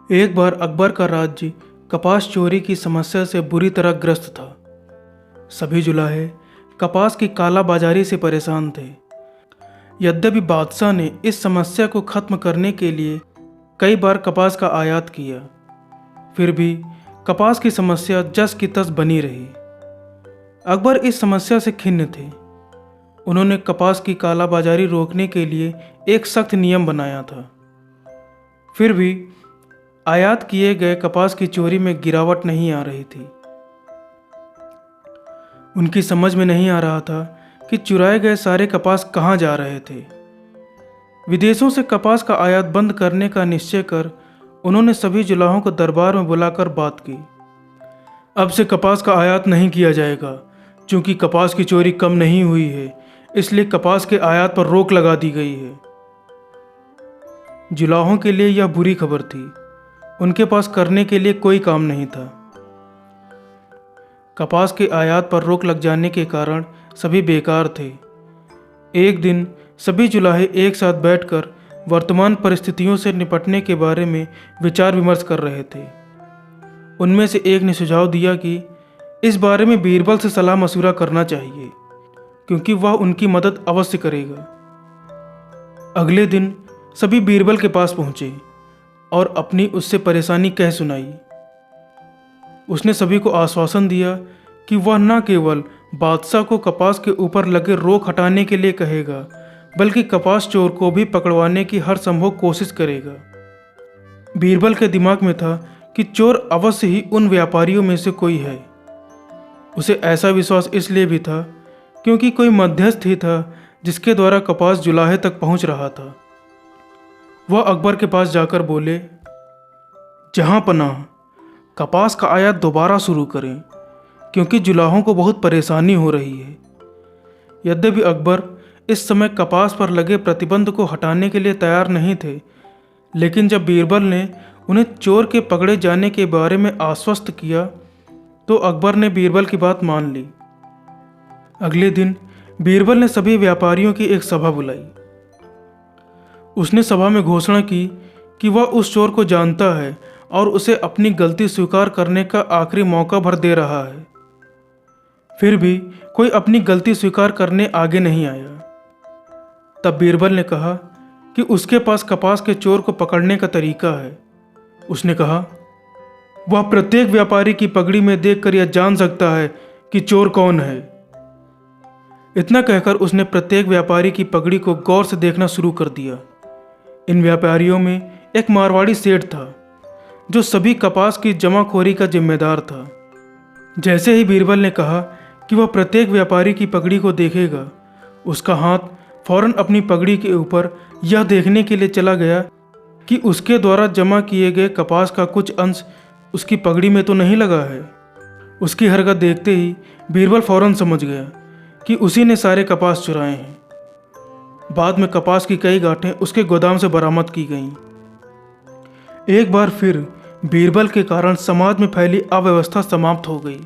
एक बार अकबर का राज्य कपास चोरी की समस्या से बुरी तरह ग्रस्त था। सभी जुलाहे कपास की काला बाजारी से परेशान थे। यद्यपि बादशाह ने इस समस्या को खत्म करने के लिए कई बार कपास का आयात किया, फिर भी कपास की समस्या जस की तस बनी रही। अकबर इस समस्या से खिन्न थे। उन्होंने कपास की काला बाजारी रोकने के लिए एक सख्त नियम बनाया था। फिर भी आयात किए गए कपास की चोरी में गिरावट नहीं आ रही थी। उनकी समझ में नहीं आ रहा था कि चुराए गए सारे कपास कहाँ जा रहे थे। विदेशों से कपास का आयात बंद करने का निश्चय कर उन्होंने सभी जुलाहों को दरबार में बुलाकर बात की। अब से कपास का आयात नहीं किया जाएगा, क्योंकि कपास की चोरी कम नहीं हुई है, इसलिए कपास के आयात पर रोक लगा दी गई है। जुलाहों के लिए यह बुरी खबर थी। उनके पास करने के लिए कोई काम नहीं था। कपास के आयात पर रोक लग जाने के कारण सभी बेकार थे। एक दिन सभी जुलाहे एक साथ बैठकर वर्तमान परिस्थितियों से निपटने के बारे में विचार विमर्श कर रहे थे। उनमें से एक ने सुझाव दिया कि इस बारे में बीरबल से सलाह मशवरा करना चाहिए, क्योंकि वह उनकी मदद अवश्य करेगा। अगले दिन सभी बीरबल के पास पहुंचे और अपनी उससे परेशानी कह सुनाई। उसने सभी को आश्वासन दिया कि वह न केवल बादशाह को कपास के ऊपर लगे रोक हटाने के लिए कहेगा, बल्कि कपास चोर को भी पकड़वाने की हर संभव कोशिश करेगा। बीरबल के दिमाग में था कि चोर अवश्य ही उन व्यापारियों में से कोई है। उसे ऐसा विश्वास इसलिए भी था क्योंकि कोई मध्यस्थ ही था जिसके द्वारा कपास जुलाहे तक पहुंच रहा था। वह अकबर के पास जाकर बोले, जहां पनाह, कपास का आयात दोबारा शुरू करें, क्योंकि जुलाहों को बहुत परेशानी हो रही है। यद्यपि अकबर इस समय कपास पर लगे प्रतिबंध को हटाने के लिए तैयार नहीं थे, लेकिन जब बीरबल ने उन्हें चोर के पकड़े जाने के बारे में आश्वस्त किया तो अकबर ने बीरबल की बात मान ली। अगले दिन बीरबल ने सभी व्यापारियों की एक सभा बुलाई। उसने सभा में घोषणा की कि वह उस चोर को जानता है और उसे अपनी गलती स्वीकार करने का आखिरी मौका भर दे रहा है। फिर भी कोई अपनी गलती स्वीकार करने आगे नहीं आया। तब बीरबल ने कहा कि उसके पास कपास के चोर को पकड़ने का तरीका है। उसने कहा, वह प्रत्येक व्यापारी की पगड़ी में देखकर यह जान सकता है कि चोर कौन है। इतना कहकर उसने प्रत्येक व्यापारी की पगड़ी को गौर से देखना शुरू कर दिया। इन व्यापारियों में एक मारवाड़ी सेठ था जो सभी कपास की जमाखोरी का जिम्मेदार था। जैसे ही बीरबल ने कहा कि वह प्रत्येक व्यापारी की पगड़ी को देखेगा, उसका हाथ फौरन अपनी पगड़ी के ऊपर यह देखने के लिए चला गया कि उसके द्वारा जमा किए गए कपास का कुछ अंश उसकी पगड़ी में तो नहीं लगा है। उसकी हरकत देखते ही बीरबल फौरन समझ गया कि उसी ने सारे कपास चुराए हैं। बाद में कपास की कई गांठें उसके गोदाम से बरामद की गईं। एक बार फिर बीरबल के कारण समाज में फैली अव्यवस्था समाप्त हो गई।